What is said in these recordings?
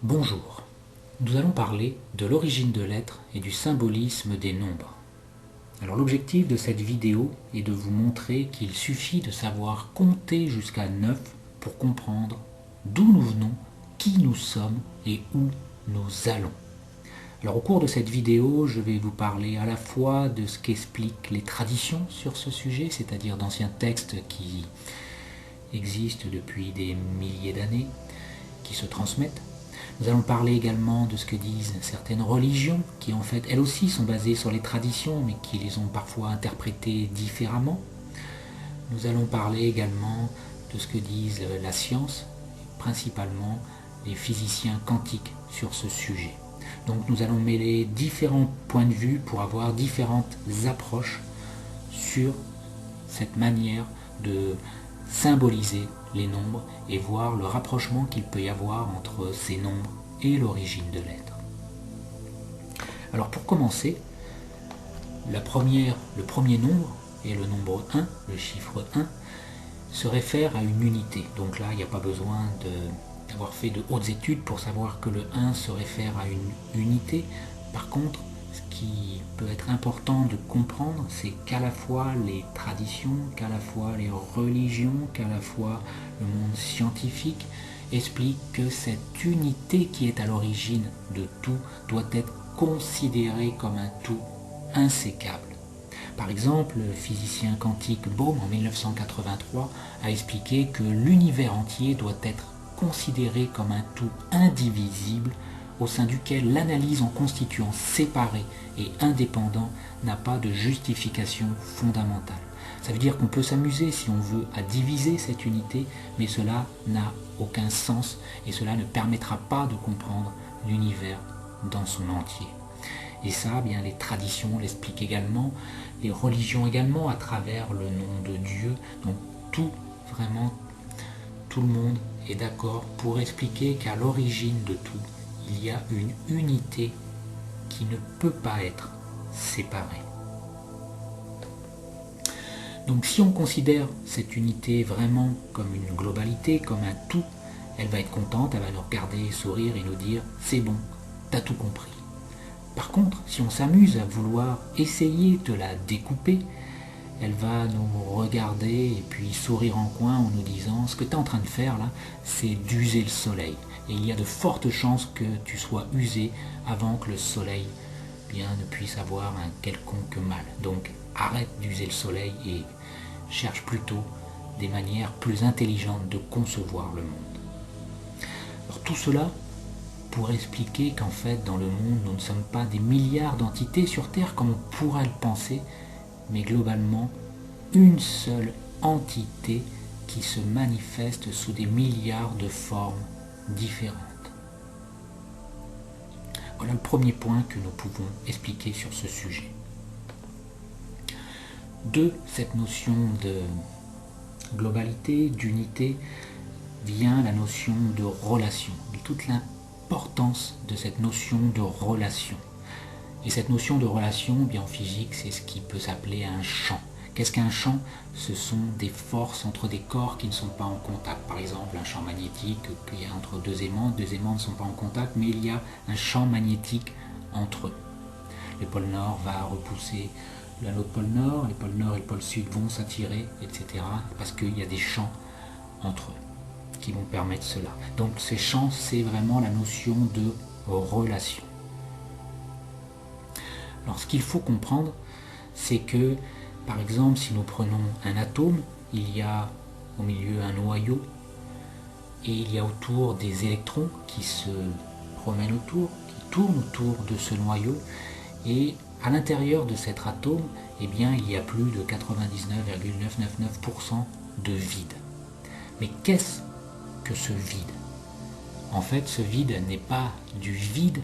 Bonjour, nous allons parler de l'origine de l'être et du symbolisme des nombres. Alors l'objectif de cette vidéo est de vous montrer qu'il suffit de savoir compter jusqu'à 9 pour comprendre d'où nous venons, qui nous sommes et où nous allons. Alors au cours de cette vidéo, je vais vous parler à la fois de ce qu'expliquent les traditions sur ce sujet, c'est-à-dire d'anciens textes qui existent depuis des milliers d'années, qui se transmettent. Nous allons parler également de ce que disent certaines religions, qui en fait elles aussi sont basées sur les traditions, mais qui les ont parfois interprétées différemment. Nous allons parler également de ce que disent la science, principalement les physiciens quantiques sur ce sujet. Donc nous allons mêler différents points de vue pour avoir différentes approches sur cette manière de symboliser les nombres et voir le rapprochement qu'il peut y avoir entre ces nombres et l'origine de l'être. Alors pour commencer, le premier nombre est le nombre 1, le chiffre 1, se réfère à une unité. Donc là, il n'y a pas besoin d'avoir fait de hautes études pour savoir que le 1 se réfère à une unité. Par contre, ce qui peut être important de comprendre, c'est qu'à la fois les traditions, qu'à la fois les religions, qu'à la fois le monde scientifique expliquent que cette unité qui est à l'origine de tout doit être considérée comme un tout insécable. Par exemple, le physicien quantique Bohm en 1983 a expliqué que l'univers entier doit être considéré comme un tout indivisible au sein duquel l'analyse en constituants séparés et indépendants n'a pas de justification fondamentale. Ça veut dire qu'on peut s'amuser, si on veut, à diviser cette unité, mais cela n'a aucun sens et cela ne permettra pas de comprendre l'univers dans son entier. Et ça, bien, les traditions l'expliquent également, les religions également, à travers le nom de Dieu. Donc vraiment, tout le monde est d'accord pour expliquer qu'à l'origine de tout, il y a une unité qui ne peut pas être séparée. Donc si on considère cette unité vraiment comme une globalité, comme un tout, elle va être contente, elle va nous regarder, sourire et nous dire « c'est bon, t'as tout compris ». Par contre, si on s'amuse à vouloir essayer de la découper, elle va nous regarder et puis sourire en coin en nous disant « ce que tu es en train de faire là, c'est d'user le soleil ». Et il y a de fortes chances que tu sois usé avant que le soleil ne puisse avoir un quelconque mal. Donc arrête d'user le soleil et cherche plutôt des manières plus intelligentes de concevoir le monde. Alors tout cela pour expliquer qu'en fait dans le monde nous ne sommes pas des milliards d'entités sur Terre comme on pourrait le penser, mais globalement une seule entité qui se manifeste sous des milliards de formes différentes. Voilà le premier point que nous pouvons expliquer sur ce sujet. De cette notion de globalité, d'unité, vient la notion de relation, et toute l'importance de cette notion de relation. Et cette notion de relation, bien en physique, c'est ce qui peut s'appeler un champ. Qu'est-ce qu'un champ? Ce sont des forces entre des corps qui ne sont pas en contact. Par exemple, un champ magnétique qu'il y a entre deux aimants ne sont pas en contact, mais il y a un champ magnétique entre eux. Le pôle Nord va repousser l'autre pôle Nord, les pôles Nord et le pôle Sud vont s'attirer, etc. parce qu'il y a des champs entre eux qui vont permettre cela. Donc ces champs, c'est vraiment la notion de relation. Alors ce qu'il faut comprendre, c'est que par exemple, si nous prenons un atome, il y a au milieu un noyau et il y a autour des électrons qui se promènent autour, qui tournent autour de ce noyau et à l'intérieur de cet atome, eh bien, il y a plus de 99,999% de vide. Mais qu'est-ce que ce vide? En fait, ce vide n'est pas du vide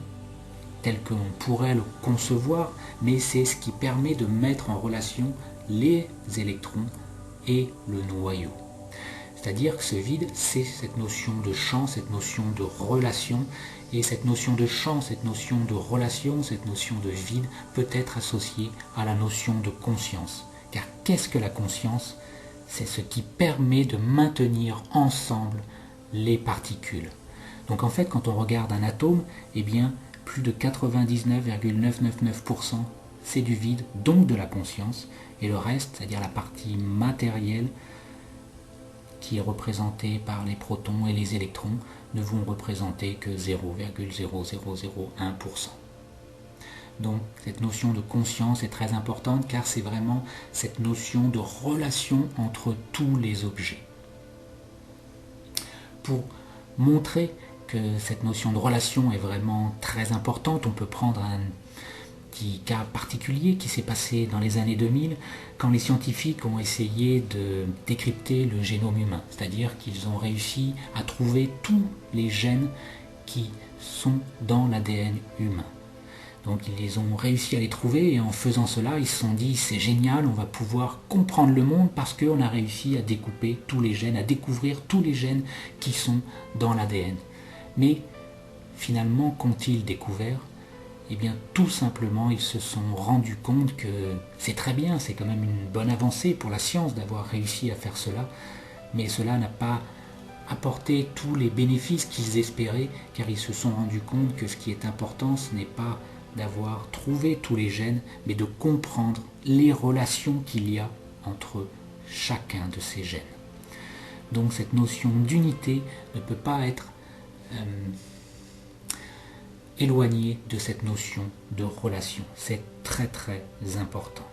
tel qu'on pourrait le concevoir, mais c'est ce qui permet de mettre en relation les électrons et le noyau. C'est-à-dire que ce vide, c'est cette notion de champ, cette notion de relation, et cette notion de champ, cette notion de relation, cette notion de vide peut être associée à la notion de conscience. Car qu'est-ce que la conscience? C'est ce qui permet de maintenir ensemble les particules. Donc en fait, quand on regarde un atome, eh bien, plus de 99,999% c'est du vide, donc de la conscience, et le reste, c'est-à-dire la partie matérielle, qui est représentée par les protons et les électrons, ne vont représenter que 0,0001%. Donc cette notion de conscience est très importante car c'est vraiment cette notion de relation entre tous les objets. Pour montrer que cette notion de relation est vraiment très importante, on peut prendre un petit cas particulier qui s'est passé dans les années 2000 quand les scientifiques ont essayé de décrypter le génome humain, c'est-à-dire qu'ils ont réussi à trouver tous les gènes qui sont dans l'ADN humain. Donc ils ont réussi à les trouver et en faisant cela, ils se sont dit c'est génial, on va pouvoir comprendre le monde parce qu'on a réussi à découper tous les gènes, à découvrir tous les gènes qui sont dans l'ADN. Mais finalement, qu'ont-ils découvert? Eh bien tout simplement, ils se sont rendus compte que c'est très bien, c'est quand même une bonne avancée pour la science d'avoir réussi à faire cela, mais cela n'a pas apporté tous les bénéfices qu'ils espéraient, car ils se sont rendus compte que ce qui est important, ce n'est pas d'avoir trouvé tous les gènes, mais de comprendre les relations qu'il y a entre chacun de ces gènes. Donc cette notion d'unité ne peut pas être éloignée de cette notion de relation. C'est très très important.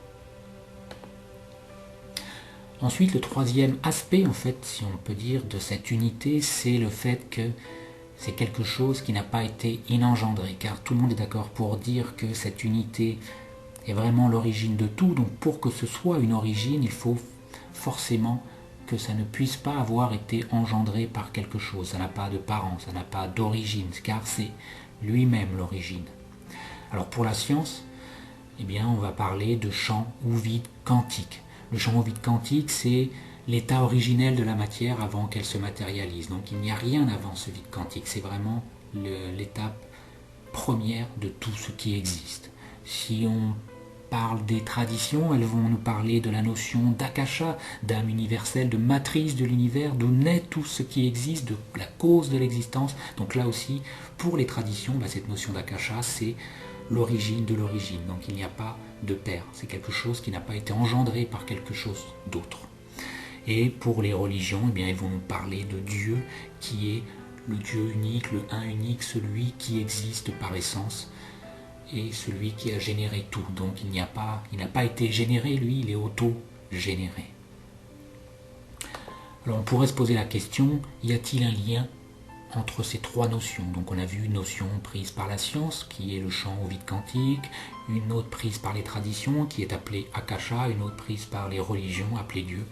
Ensuite, le troisième aspect, en fait, si on peut dire, de cette unité, c'est le fait que c'est quelque chose qui n'a pas été inengendré, car tout le monde est d'accord pour dire que cette unité est vraiment l'origine de tout. Donc pour que ce soit une origine, il faut forcément que ça ne puisse pas avoir été engendré par quelque chose. Ça n'a pas de parents, ça n'a pas d'origine, car c'est lui-même l'origine. Alors pour la science, eh bien, on va parler de champ ou vide quantique. Le champ ou vide quantique, c'est l'état originel de la matière avant qu'elle se matérialise. Donc il n'y a rien avant ce vide quantique, c'est vraiment l'étape première de tout ce qui existe. Si on parle des traditions, elles vont nous parler de la notion d'akasha, d'âme universelle, de matrice de l'univers, d'où naît tout ce qui existe, de la cause de l'existence. Donc là aussi, pour les traditions, cette notion d'akasha, c'est l'origine de l'origine. Donc il n'y a pas de père, c'est quelque chose qui n'a pas été engendré par quelque chose d'autre. Et pour les religions, eh bien, ils vont nous parler de Dieu qui est le Dieu unique, le un unique, celui qui existe par essence et celui qui a généré tout. Donc il n'a pas été généré, lui, il est auto-généré. Alors on pourrait se poser la question, y a-t-il un lien entre ces trois notions? Donc on a vu une notion prise par la science, qui est le champ au vide quantique, une autre prise par les traditions, qui est appelée akasha, une autre prise par les religions, appelée Dieu.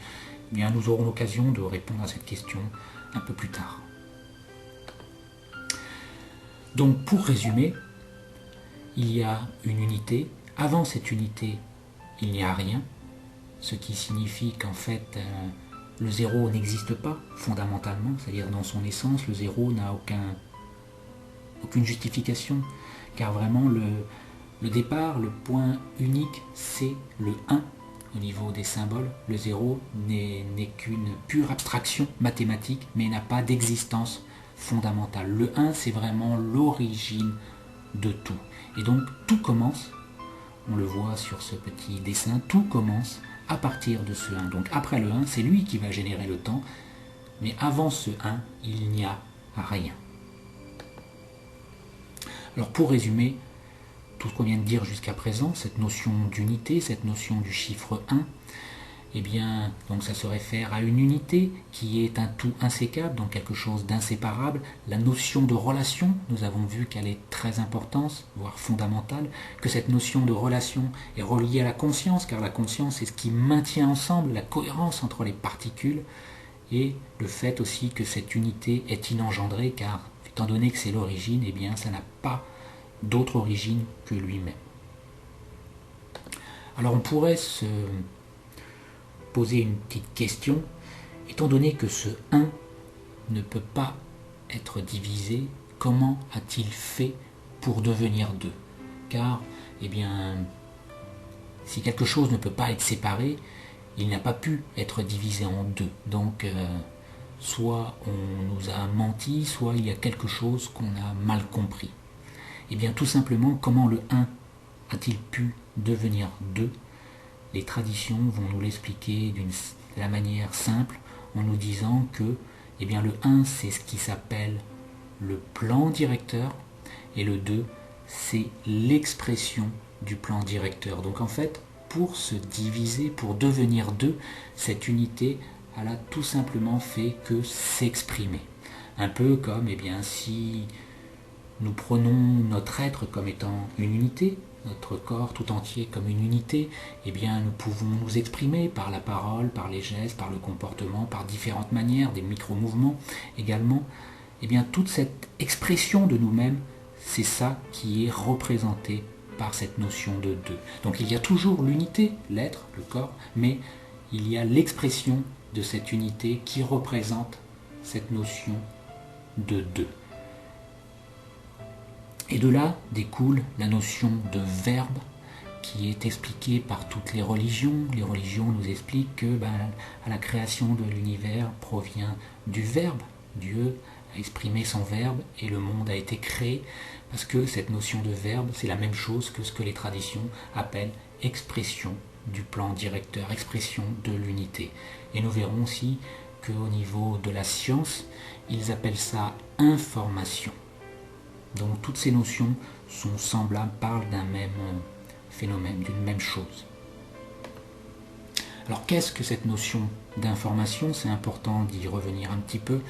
Eh bien, nous aurons l'occasion de répondre à cette question un peu plus tard. Donc pour résumer, il y a une unité. Avant cette unité, il n'y a rien, ce qui signifie qu'en fait, le zéro n'existe pas fondamentalement, c'est-à-dire dans son essence, le zéro n'a aucune justification, car vraiment le départ, le point unique, c'est le 1. Au niveau des symboles, le zéro n'est qu'une pure abstraction mathématique, mais n'a pas d'existence fondamentale. Le 1, c'est vraiment l'origine de tout. Et donc tout commence, on le voit sur ce petit dessin, tout commence à partir de ce 1. Donc après le 1, c'est lui qui va générer le temps, mais avant ce 1, il n'y a rien. Alors pour résumer, tout ce qu'on vient de dire jusqu'à présent, cette notion d'unité, cette notion du chiffre 1, eh bien, donc ça se réfère à une unité qui est un tout insécable, donc quelque chose d'inséparable. La notion de relation, nous avons vu qu'elle est très importante, voire fondamentale, que cette notion de relation est reliée à la conscience, car la conscience est ce qui maintient ensemble la cohérence entre les particules, et le fait aussi que cette unité est inengendrée, car étant donné que c'est l'origine, eh bien, ça n'a pas d'autre origine que lui-même. Alors on pourrait se poser une petite question, étant donné que ce 1 ne peut pas être divisé, comment a-t-il fait pour devenir 2? Car, eh bien, si quelque chose ne peut pas être séparé, il n'a pas pu être divisé en deux. Donc, soit on nous a menti, soit il y a quelque chose qu'on a mal compris. Et bien tout simplement, comment le 1 a-t-il pu devenir 2? Les traditions vont nous l'expliquer de la manière simple en nous disant que eh bien, le 1 c'est ce qui s'appelle le plan directeur et le 2 c'est l'expression du plan directeur. Donc en fait, pour se diviser, pour devenir 2, cette unité elle a tout simplement fait que s'exprimer. Un peu comme eh bien, si nous prenons notre être comme étant une unité, notre corps tout entier comme une unité, eh bien nous pouvons nous exprimer par la parole, par les gestes, par le comportement, par différentes manières, des micro-mouvements également. Eh bien toute cette expression de nous-mêmes, c'est ça qui est représenté par cette notion de deux. Donc il y a toujours l'unité, l'être, le corps, mais il y a l'expression de cette unité qui représente cette notion de deux. Et de là découle la notion de verbe qui est expliquée par toutes les religions. Les religions nous expliquent que à la création de l'univers provient du verbe. Dieu a exprimé son verbe et le monde a été créé parce que cette notion de verbe, c'est la même chose que ce que les traditions appellent expression du plan directeur, expression de l'unité. Et nous verrons aussi qu'au niveau de la science, ils appellent ça information. Donc toutes ces notions sont semblables, parlent d'un même phénomène, d'une même chose. Alors qu'est-ce que cette notion d'information? C'est important d'y revenir un petit peu.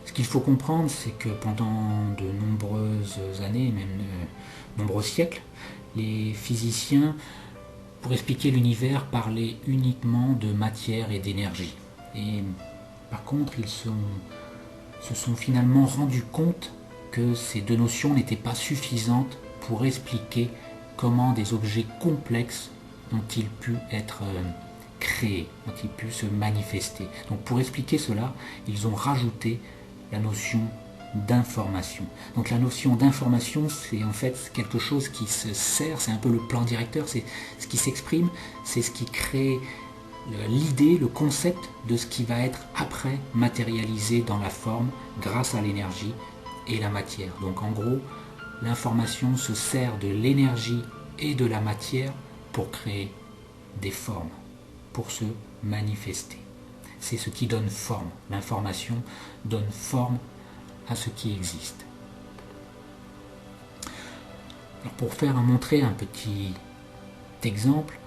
Ce qu'il faut comprendre, c'est que pendant de nombreuses années, même de nombreux siècles, les physiciens, pour expliquer l'univers, parlaient uniquement de matière et d'énergie. Et par contre, ils se sont finalement rendus compte que ces deux notions n'étaient pas suffisantes pour expliquer comment des objets complexes ont-ils pu être créés, ont-ils pu se manifester. Donc pour expliquer cela, ils ont rajouté la notion d'information. Donc la notion d'information, c'est en fait quelque chose qui se sert, c'est un peu le plan directeur, c'est ce qui s'exprime, c'est ce qui crée l'idée, le concept de ce qui va être après matérialisé dans la forme grâce à l'énergie et la matière. Donc en gros, l'information se sert de l'énergie et de la matière pour créer des formes, pour se manifester. C'est ce qui donne forme. L'information donne forme à ce qui existe. Alors pour montrer un petit exemple,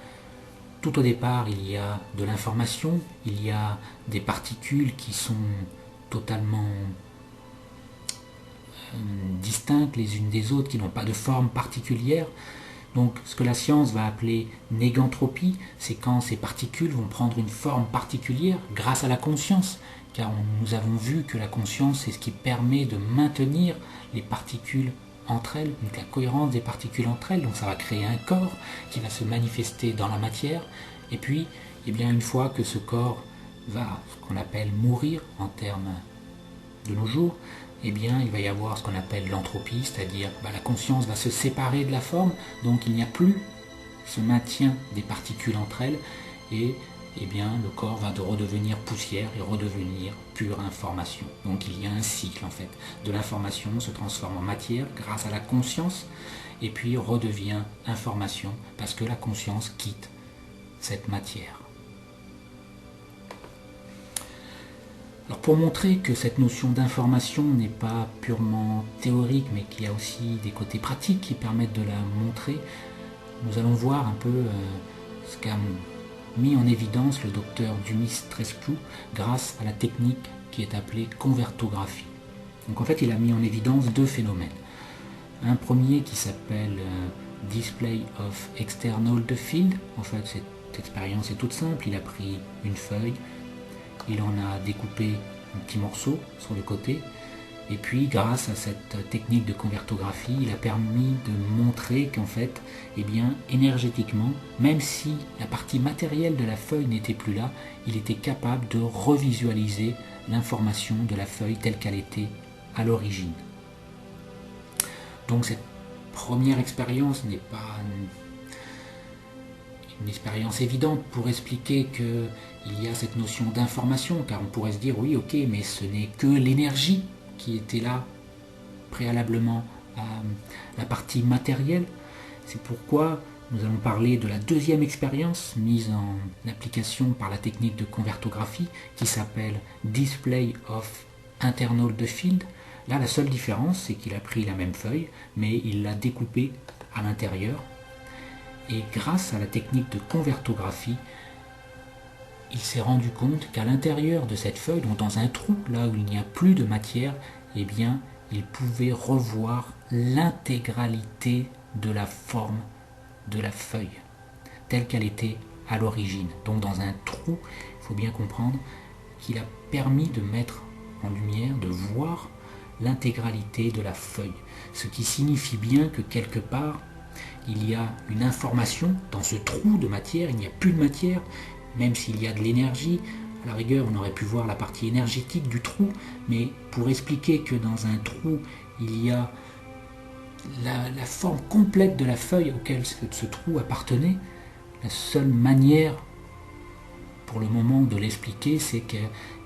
tout au départ, il y a de l'information, il y a des particules qui sont totalement distinctes les unes des autres, qui n'ont pas de forme particulière. Donc ce que la science va appeler négantropie, c'est quand ces particules vont prendre une forme particulière grâce à la conscience, car nous avons vu que la conscience c'est ce qui permet de maintenir les particules entre elles, donc la cohérence des particules entre elles, donc ça va créer un corps qui va se manifester dans la matière, et puis eh bien, une fois que ce corps va, ce qu'on appelle mourir en termes de nos jours, eh bien, il va y avoir ce qu'on appelle l'entropie, c'est-à-dire la conscience va se séparer de la forme, donc il n'y a plus ce maintien des particules entre elles, et eh bien, le corps va redevenir poussière et redevenir pure information. Donc il y a un cycle en fait. De l'information se transforme en matière grâce à la conscience, et puis redevient information parce que la conscience quitte cette matière. Alors pour montrer que cette notion d'information n'est pas purement théorique, mais qu'il y a aussi des côtés pratiques qui permettent de la montrer, nous allons voir un peu ce qu'a mis en évidence le docteur Dumitrescu grâce à la technique qui est appelée convertographie. Donc en fait, il a mis en évidence deux phénomènes. Un premier qui s'appelle Display of External Field. En fait, cette expérience est toute simple. Il a pris une feuille, il en a découpé un petit morceau sur le côté, et puis grâce à cette technique de convertographie, il a permis de montrer qu'en fait, eh bien, énergétiquement, même si la partie matérielle de la feuille n'était plus là, il était capable de revisualiser l'information de la feuille telle qu'elle était à l'origine. Donc cette première expérience n'est pas une expérience évidente pour expliquer qu'il y a cette notion d'information, car on pourrait se dire oui, ok, mais ce n'est que l'énergie qui était là préalablement à la partie matérielle. C'est pourquoi nous allons parler de la deuxième expérience mise en application par la technique de convertographie qui s'appelle Display of Internal Field. Là, la seule différence, c'est qu'il a pris la même feuille, mais il l'a découpée à l'intérieur. Et grâce à la technique de convertographie, il s'est rendu compte qu'à l'intérieur de cette feuille, donc dans un trou, là où il n'y a plus de matière, eh bien, il pouvait revoir l'intégralité de la forme de la feuille, telle qu'elle était à l'origine. Donc dans un trou, il faut bien comprendre qu'il a permis de mettre en lumière, de voir l'intégralité de la feuille. Ce qui signifie bien que quelque part, il y a une information dans ce trou de matière, il n'y a plus de matière, même s'il y a de l'énergie. À la rigueur, on aurait pu voir la partie énergétique du trou, mais pour expliquer que dans un trou, il y a la forme complète de la feuille auquel ce trou appartenait, la seule manière pour le moment de l'expliquer, c'est que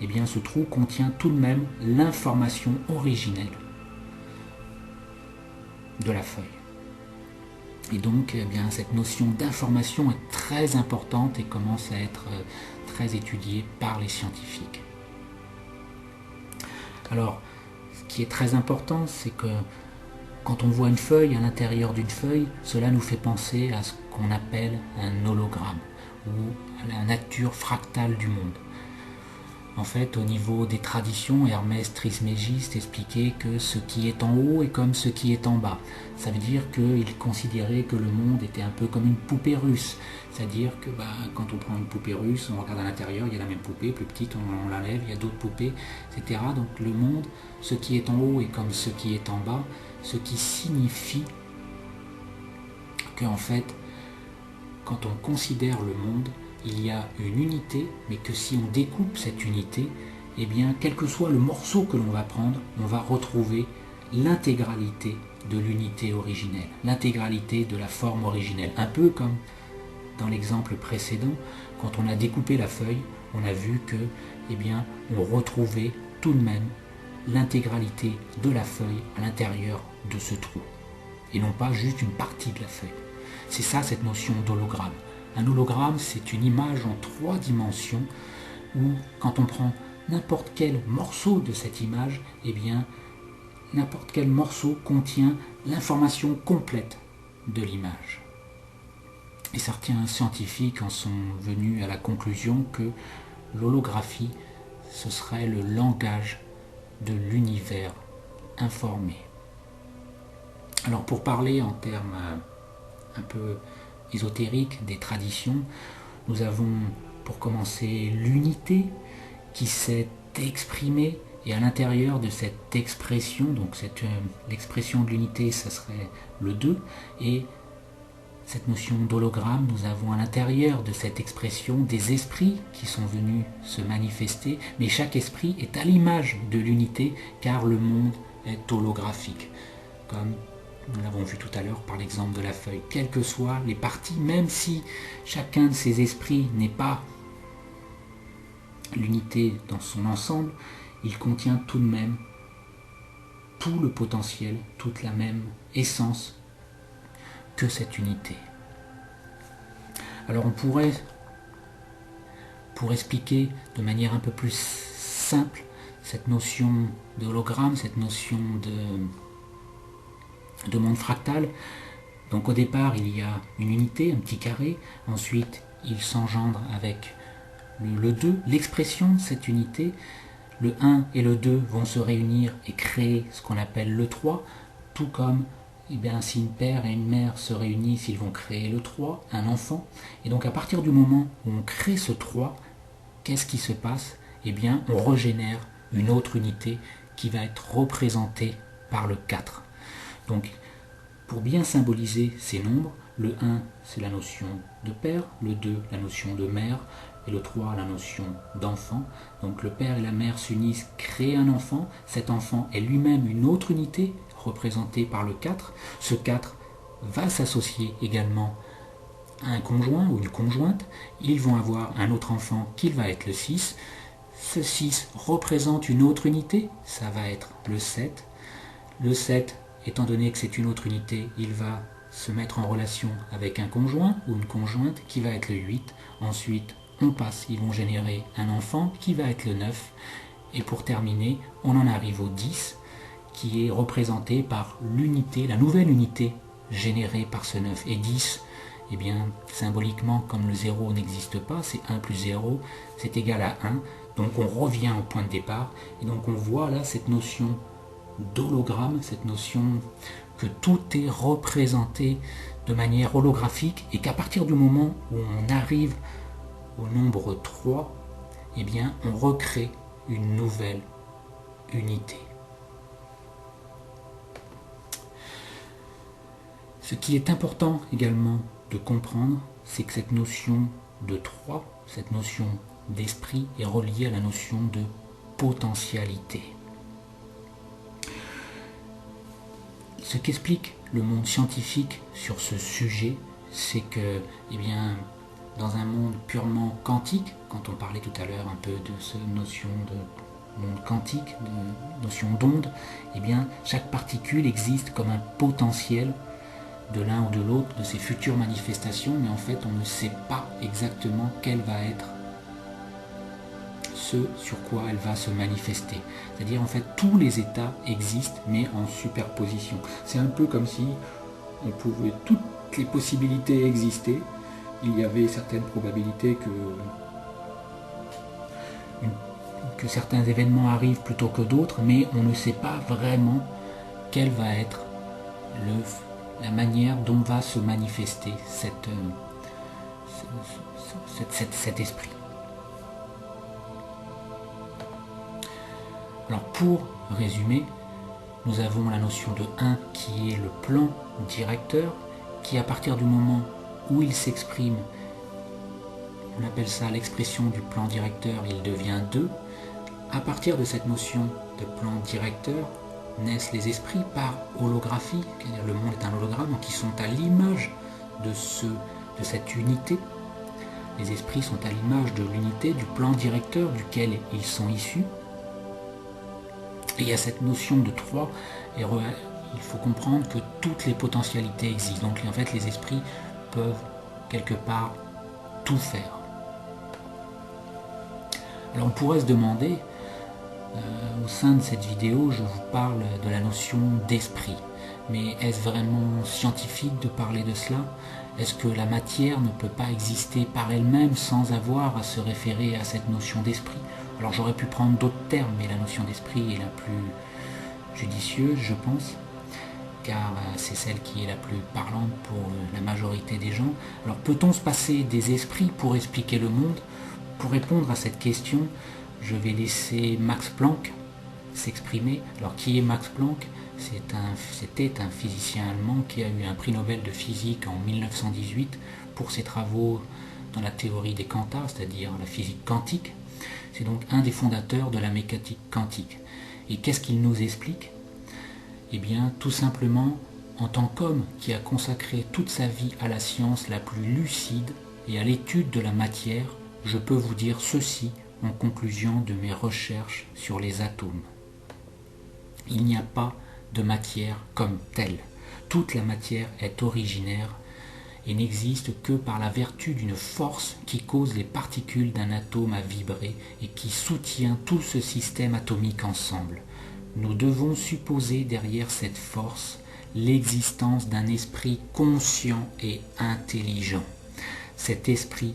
eh bien, ce trou contient tout de même l'information originelle de la feuille. Et donc eh bien, cette notion d'information est très importante et commence à être très étudiée par les scientifiques. Alors, ce qui est très important, c'est que quand on voit une feuille, à l'intérieur d'une feuille, cela nous fait penser à ce qu'on appelle un hologramme ou à la nature fractale du monde. En fait, au niveau des traditions, Hermès Trismégiste expliquait que ce qui est en haut est comme ce qui est en bas. Ça veut dire qu'il considérait que le monde était un peu comme une poupée russe. C'est-à-dire que quand on prend une poupée russe, on regarde à l'intérieur, il y a la même poupée, plus petite, on l'enlève, il y a d'autres poupées, etc. Donc le monde, ce qui est en haut est comme ce qui est en bas, ce qui signifie qu'en fait, quand on considère le monde, il y a une unité, mais que si on découpe cette unité, eh bien, quel que soit le morceau que l'on va prendre, on va retrouver l'intégralité de l'unité originelle, l'intégralité de la forme originelle. Un peu comme dans l'exemple précédent, quand on a découpé la feuille, on a vu que, eh bien, on retrouvait tout de même l'intégralité de la feuille à l'intérieur de ce trou, et non pas juste une partie de la feuille. C'est ça cette notion d'hologramme. Un hologramme, c'est une image en 3 dimensions où, quand on prend n'importe quel morceau de cette image, eh bien, n'importe quel morceau contient l'information complète de l'image. Et certains scientifiques en sont venus à la conclusion que l'holographie, ce serait le langage de l'univers informé. Alors pour parler en termes un peu ésotériques des traditions, nous avons pour commencer l'unité qui s'est exprimée, et à l'intérieur de cette expression, donc l'expression de l'unité, ça serait le 2, et cette notion d'hologramme, nous avons à l'intérieur de cette expression des esprits qui sont venus se manifester, mais chaque esprit est à l'image de l'unité car le monde est holographique, comme nous l'avons vu tout à l'heure par l'exemple de la feuille. Quelles que soient les parties, même si chacun de ces esprits n'est pas l'unité dans son ensemble, il contient tout de même tout le potentiel, toute la même essence que cette unité. Alors on pourrait, pour expliquer de manière un peu plus simple cette notion de hologramme, cette notion de monde fractal, donc au départ il y a une unité, un petit carré, ensuite il s'engendre avec le 2, l'expression de cette unité, le 1 et le 2 vont se réunir et créer ce qu'on appelle le 3, tout comme eh bien, si une père et une mère se réunissent, ils vont créer le 3, un enfant. Et donc à partir du moment où on crée ce 3, qu'est-ce qui se passe? Eh bien, on régénère une autre unité qui va être représentée par le 4. Donc, pour bien symboliser ces nombres, le 1, c'est la notion de père, le 2, la notion de mère, et le 3, la notion d'enfant. Donc le père et la mère s'unissent, créent un enfant. Cet enfant est lui-même une autre unité, représentée par le 4. Ce 4 va s'associer également un conjoint ou une conjointe, ils vont avoir un autre enfant qui va être le 6. Ce 6 représente une autre unité, ça va être le 7. Le 7, étant donné que c'est une autre unité, il va se mettre en relation avec un conjoint ou une conjointe qui va être le 8. Ensuite, on passe, ils vont générer un enfant qui va être le 9. Et pour terminer, on en arrive au 10, qui est représenté par l'unité, la nouvelle unité générée par ce 9. Et 10, eh bien, symboliquement, comme le 0 n'existe pas, c'est 1 plus 0, c'est égal à 1. Donc on revient au point de départ. Et donc on voit là cette notion d'hologramme, cette notion que tout est représenté de manière holographique et qu'à partir du moment où on arrive au nombre 3, eh bien, on recrée une nouvelle unité. Ce qui est important également de comprendre, c'est que cette notion de 3, cette notion d'esprit est reliée à la notion de potentialité. Ce qu'explique le monde scientifique sur ce sujet, c'est que, eh bien, dans un monde purement quantique, quand on parlait tout à l'heure un peu de cette notion de monde quantique, de notion d'onde, eh bien, chaque particule existe comme un potentiel de l'un ou de l'autre de ces futures manifestations, mais en fait, on ne sait pas exactement quel va être ce sur quoi elle va se manifester. C'est-à-dire, en fait, tous les états existent, mais en superposition. C'est un peu comme si on pouvait, toutes les possibilités exister, il y avait certaines probabilités que certains événements arrivent plutôt que d'autres, mais on ne sait pas vraiment quelle va être la manière dont va se manifester cet esprit. Alors pour résumer, nous avons la notion de 1 qui est le plan directeur, qui à partir du moment où il s'exprime, on appelle ça l'expression du plan directeur, il devient 2. À partir de cette notion de plan directeur, naissent les esprits par holographie, c'est-à-dire le monde est un hologramme, qui sont à l'image de cette unité. Les esprits sont à l'image de l'unité, du plan directeur duquel ils sont issus. Et il y a cette notion de 3, et il faut comprendre que toutes les potentialités existent. Donc en fait les esprits peuvent quelque part tout faire. Alors on pourrait se demander, au sein de cette vidéo, je vous parle de la notion d'esprit. Mais est-ce vraiment scientifique de parler de cela? Est-ce que la matière ne peut pas exister par elle-même sans avoir à se référer à cette notion d'esprit? Alors j'aurais pu prendre d'autres termes, mais la notion d'esprit est la plus judicieuse, je pense, car c'est celle qui est la plus parlante pour la majorité des gens. Alors peut-on se passer des esprits pour expliquer le monde? Pour répondre à cette question, je vais laisser Max Planck s'exprimer. Alors qui est Max Planck? C'était un physicien allemand qui a eu un prix Nobel de physique en 1918 pour ses travaux dans la théorie des quantas, c'est-à-dire la physique quantique. C'est donc un des fondateurs de la mécanique quantique. Et qu'est-ce qu'il nous explique? Eh bien, tout simplement, en tant qu'homme qui a consacré toute sa vie à la science la plus lucide et à l'étude de la matière, je peux vous dire ceci en conclusion de mes recherches sur les atomes. Il n'y a pas de matière comme telle. Toute la matière est originaire et n'existe que par la vertu d'une force qui cause les particules d'un atome à vibrer et qui soutient tout ce système atomique ensemble. Nous devons supposer derrière cette force l'existence d'un esprit conscient et intelligent. Cet esprit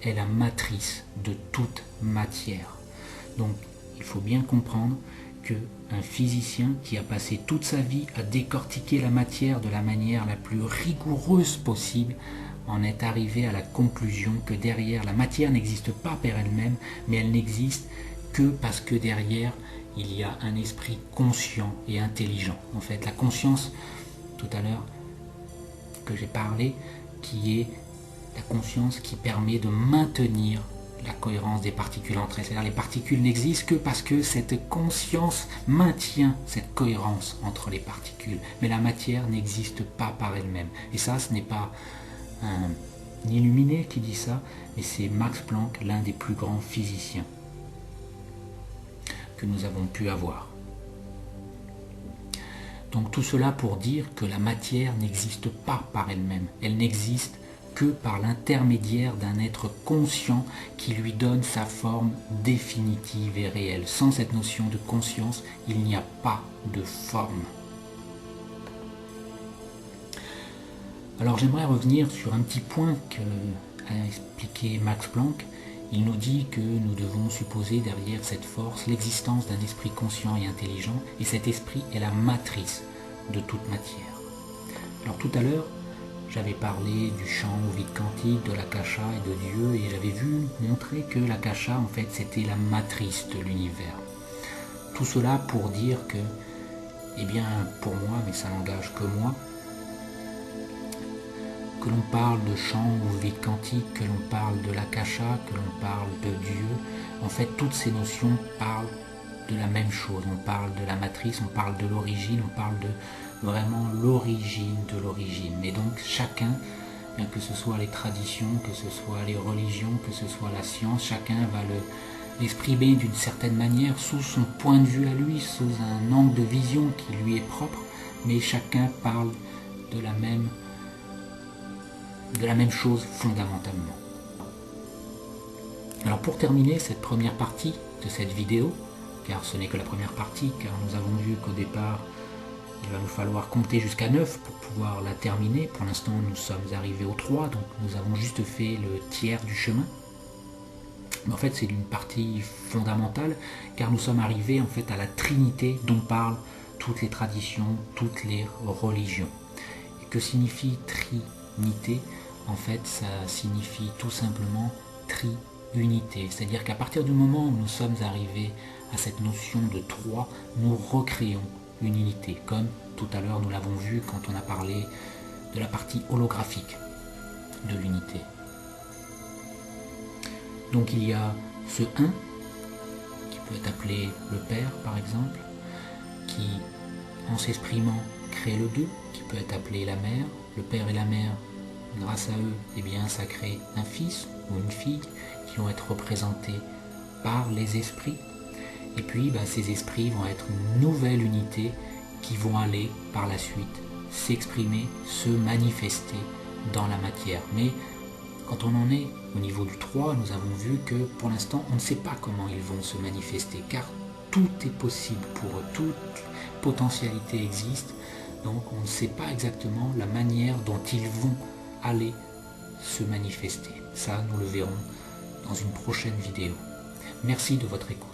est la matrice de toute matière. Donc, il faut bien comprendre qu'un physicien qui a passé toute sa vie à décortiquer la matière de la manière la plus rigoureuse possible en est arrivé à la conclusion que derrière, la matière n'existe pas par elle-même, mais elle n'existe que parce que derrière, il y a un esprit conscient et intelligent. En fait, la conscience, tout à l'heure, que j'ai parlé, qui est la conscience qui permet de maintenir la cohérence des particules entre elles. C'est-à-dire les particules n'existent que parce que cette conscience maintient cette cohérence entre les particules. Mais la matière n'existe pas par elle-même. Et ça, ce n'est pas illuminé qui dit ça, mais c'est Max Planck, l'un des plus grands physiciens que nous avons pu avoir. Donc tout cela pour dire que la matière n'existe pas par elle-même, elle n'existe que par l'intermédiaire d'un être conscient qui lui donne sa forme définitive et réelle. Sans cette notion de conscience, il n'y a pas de forme. Alors j'aimerais revenir sur un petit point qu'a expliqué Max Planck. Il nous dit que nous devons supposer derrière cette force l'existence d'un esprit conscient et intelligent, et cet esprit est la matrice de toute matière. Alors tout à l'heure, j'avais parlé du champ au vide quantique, de l'akasha et de Dieu, et j'avais vu montrer que l'akasha, en fait, c'était la matrice de l'univers. Tout cela pour dire que, eh bien, pour moi, mais ça n'engage que moi, que l'on parle de champ ou vide quantique, que l'on parle de l'akasha, que l'on parle de Dieu, en fait toutes ces notions parlent de la même chose. On parle de la matrice, on parle de l'origine, on parle de vraiment l'origine de l'origine. Et donc chacun, que ce soit les traditions, que ce soit les religions, que ce soit la science, chacun va l'exprimer d'une certaine manière, sous son point de vue à lui, sous un angle de vision qui lui est propre, mais chacun parle de la même chose fondamentalement. Alors pour terminer cette première partie de cette vidéo, car ce n'est que la première partie, car nous avons vu qu'au départ il va nous falloir compter jusqu'à 9 pour pouvoir la terminer. Pour l'instant nous sommes arrivés au 3, donc nous avons juste fait le tiers du chemin. Mais en fait c'est une partie fondamentale, car nous sommes arrivés en fait à la Trinité dont parlent toutes les traditions, toutes les religions. Et que signifie Trinité? En fait, ça signifie tout simplement triunité. C'est-à-dire qu'à partir du moment où nous sommes arrivés à cette notion de 3, nous recréons une unité, comme tout à l'heure nous l'avons vu quand on a parlé de la partie holographique de l'unité. Donc il y a ce 1, qui peut être appelé le Père par exemple, qui en s'exprimant crée le 2, qui peut être appelé la Mère. Le Père et la Mère, grâce à eux, eh bien, ça crée un fils ou une fille qui vont être représentés par les esprits. Et puis, ces esprits vont être une nouvelle unité qui vont aller par la suite s'exprimer, se manifester dans la matière. Mais quand on en est au niveau du 3, nous avons vu que pour l'instant, on ne sait pas comment ils vont se manifester, car tout est possible pour eux, toute potentialité existe. Donc on ne sait pas exactement la manière dont ils vont aller se manifester. Ça, nous le verrons dans une prochaine vidéo. Merci de votre écoute.